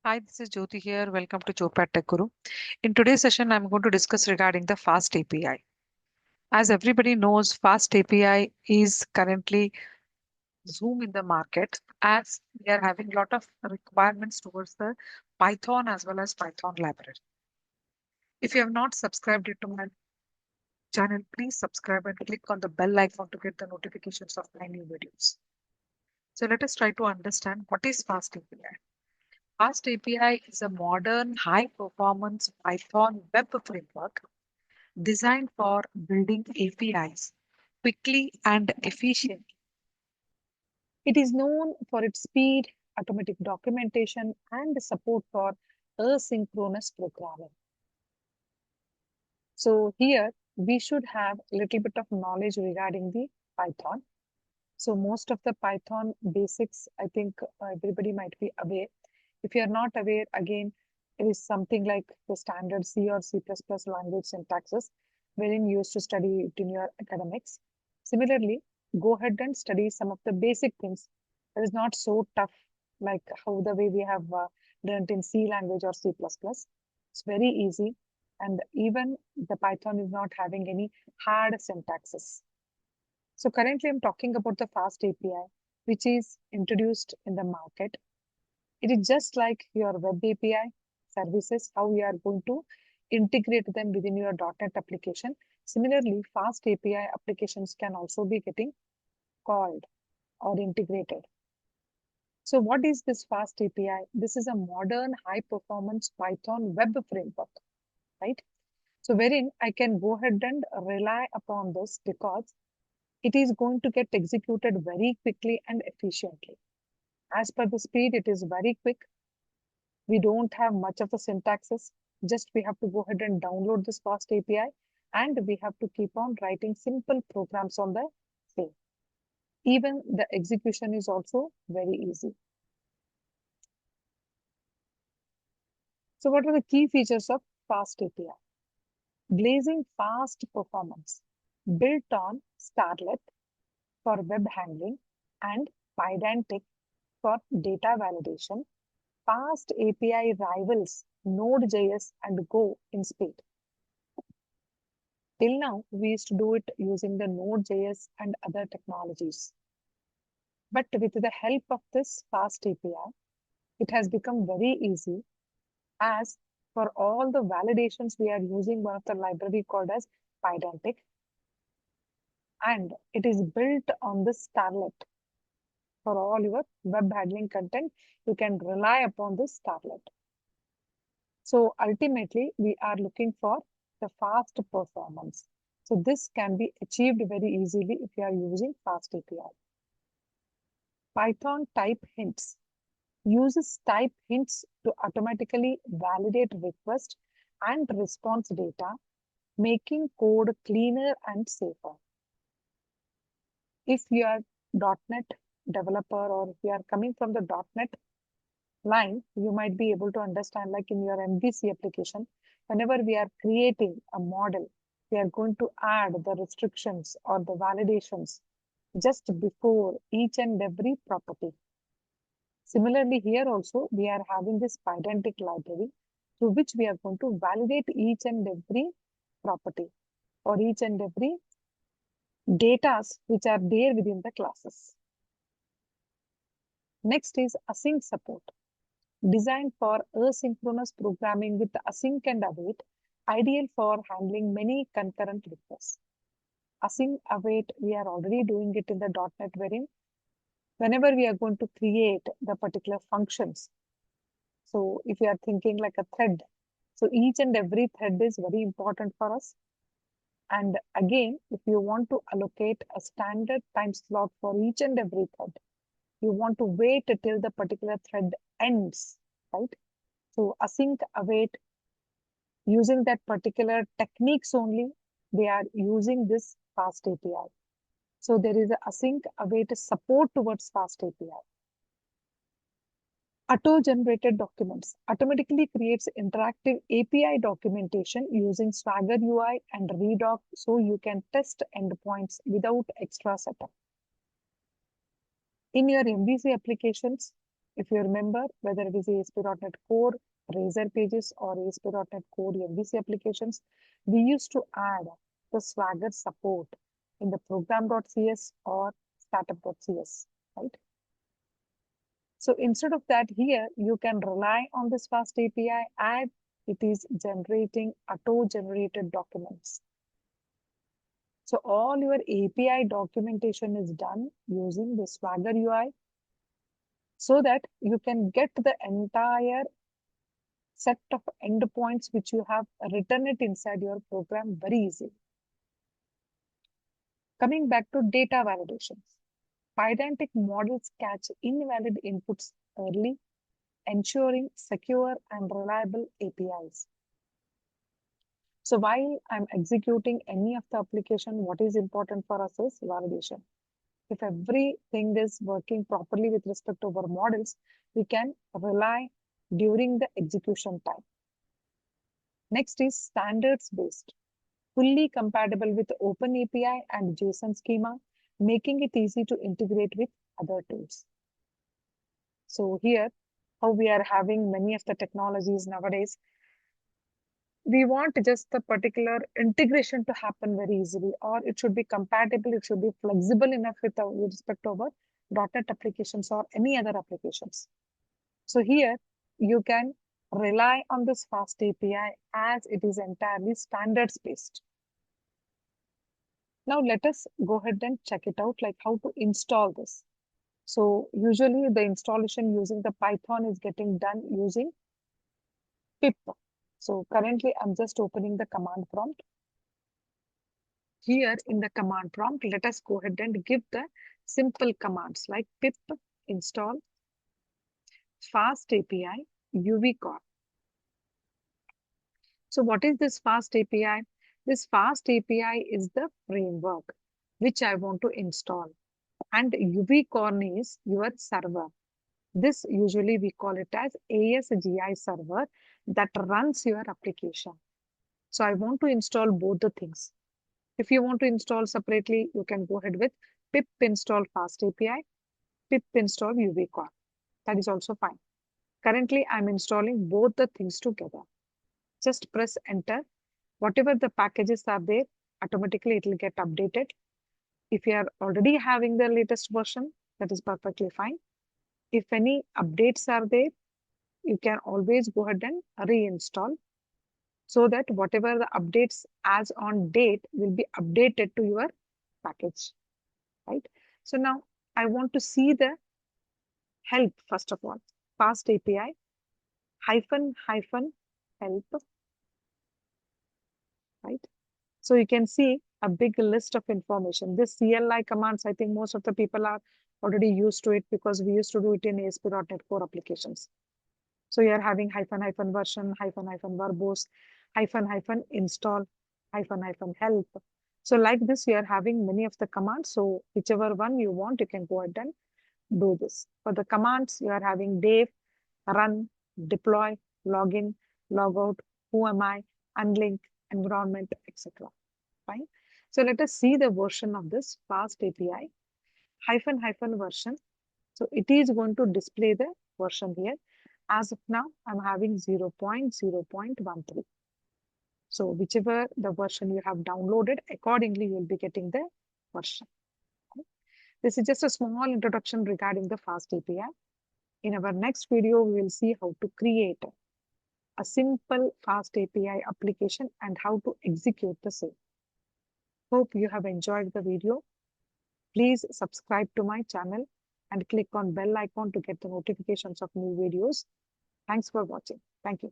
Hi, this is Jyoti here. Welcome to Chopat Tech Guru. In today's session, I'm going to discuss regarding the Fast API. As everybody knows, Fast API is currently Zoom in the market as we are having a lot of requirements towards the Python as well as Python library. If you have not subscribed yet to my channel, please subscribe and click on the bell icon to get the notifications of my new videos. So let us try to understand what is Fast API. Fast API is a modern high performance Python web framework designed for building APIs quickly and efficiently. It is known for its speed, automatic documentation, and support for asynchronous programming. So here we should have a little bit of knowledge regarding the Python. So most of the Python basics, I think everybody might be aware. If you are not aware, again, it is something like the standard C or C++ language syntaxes, wherein you used to study it in your academics. Similarly, go ahead and study some of the basic things. It is not so tough like how the way we have learned in C language or C++. It's very easy. And even the Python is not having any hard syntaxes. So currently I'm talking about the Fast API, which is introduced in the market. It is just like your web API services, how we are going to integrate them within your .NET application. Similarly, Fast API applications can also be getting called or integrated. So what is this Fast API? This is a modern high-performance Python web framework, right? So wherein I can go ahead and rely upon this because it is going to get executed very quickly and efficiently. As per the speed, it is very quick. We don't have much of the syntaxes. Just we have to go ahead and download this Fast API and we have to keep on writing simple programs on the same. Even the execution is also very easy. So what are the key features of Fast API? Blazing fast performance built on Starlet for web handling and Pydantic for data validation. Fast API rivals Node.js and Go in speed. Till now, we used to do it using the Node.js and other technologies. But with the help of this Fast API, it has become very easy as for all the validations, we are using one of the library called as Pydantic. And it is built on the Starlet. For all your web handling content, you can rely upon this Starlet. So ultimately, we are looking for the fast performance. So this can be achieved very easily if you are using Fast API. Python type hints uses type hints to automatically validate request and response data, making code cleaner and safer. If you are .NET developer or if you are coming from the .NET line, you might be able to understand like in your MVC application, whenever we are creating a model, we are going to add the restrictions or the validations just before each and every property. Similarly, here also, we are having this Pydantic library through which we are going to validate each and every property or each and every data which are there within the classes. Next is async support. Designed for asynchronous programming with async and await, ideal for handling many concurrent requests. Async await, we are already doing it in the .NET wherein whenever we are going to create the particular functions. So if you are thinking like a thread, so each and every thread is very important for us. And again, if you want to allocate a standard time slot for each and every thread, you want to wait till the particular thread ends, right? So async await, using that particular techniques only, they are using this Fast API. So there is a async await support towards Fast API. Auto-generated documents automatically creates interactive API documentation using Swagger UI and Redoc, so you can test endpoints without extra setup. In your MVC applications, if you remember, whether it is ASP.NET Core, Razor Pages, or ASP.NET Core MVC applications, we used to add the Swagger support in the program.cs or startup.cs, right? So instead of that, here you can rely on this fast API and it is generating auto-generated documents. So all your API documentation is done using the Swagger UI so that you can get the entire set of endpoints which you have written it inside your program very easily. Coming back to data validations. Pydantic models catch invalid inputs early, ensuring secure and reliable APIs. So while I'm executing any of the application, what is important for us is validation. If everything is working properly with respect to our models, we can rely during the execution time. Next is standards based, fully compatible with OpenAPI and JSON schema, making it easy to integrate with other tools. So here, how we are having many of the technologies nowadays, we want just the particular integration to happen very easily, or it should be compatible, it should be flexible enough with respect to our .NET applications or any other applications. So here you can rely on this fast API as it is entirely standards based. Now let us go ahead and check it out, like how to install this. So usually the installation using the Python is getting done using pip. So currently I'm just opening the command prompt. Here in the command prompt, let us go ahead and give the simple commands like pip install fast API UVCore. So what is this fast API? This fast API is the framework which I want to install, and UVCore is your server. This usually we call it as ASGI server that runs your application. So I want to install both the things. If you want to install separately, you can go ahead with pip install fast API, pip install UVCore. That is also fine. Currently, I'm installing both the things together. Just press enter. Whatever the packages are there, automatically it will get updated. If you are already having the latest version, that is perfectly fine. If any updates are there, you can always go ahead and reinstall so that whatever the updates as on date will be updated to your package, right? So now I want to see the help first of all, fast API -help, right? So you can see a big list of information. This CLI commands, I think most of the people are already used to it because we used to do it in ASP.NET Core applications. So you're having --version, -verbose, --install, -help. So like this, you are having many of the commands. So whichever one you want, you can go ahead and do this. For the commands, you are having dev, run, deploy, login, logout, who am I, unlink, environment, etc. Fine. So let us see the version of this fast API --version. So it is going to display the version here. As of now, I'm having 0.0.13. So whichever the version you have downloaded, accordingly, you'll be getting the version. This is just a small introduction regarding the fast API. In our next video, we will see how to create a simple fast API application and how to execute the same. Hope you have enjoyed the video. Please subscribe to my channel and click on bell icon to get the notifications of new videos. Thanks for watching. Thank you.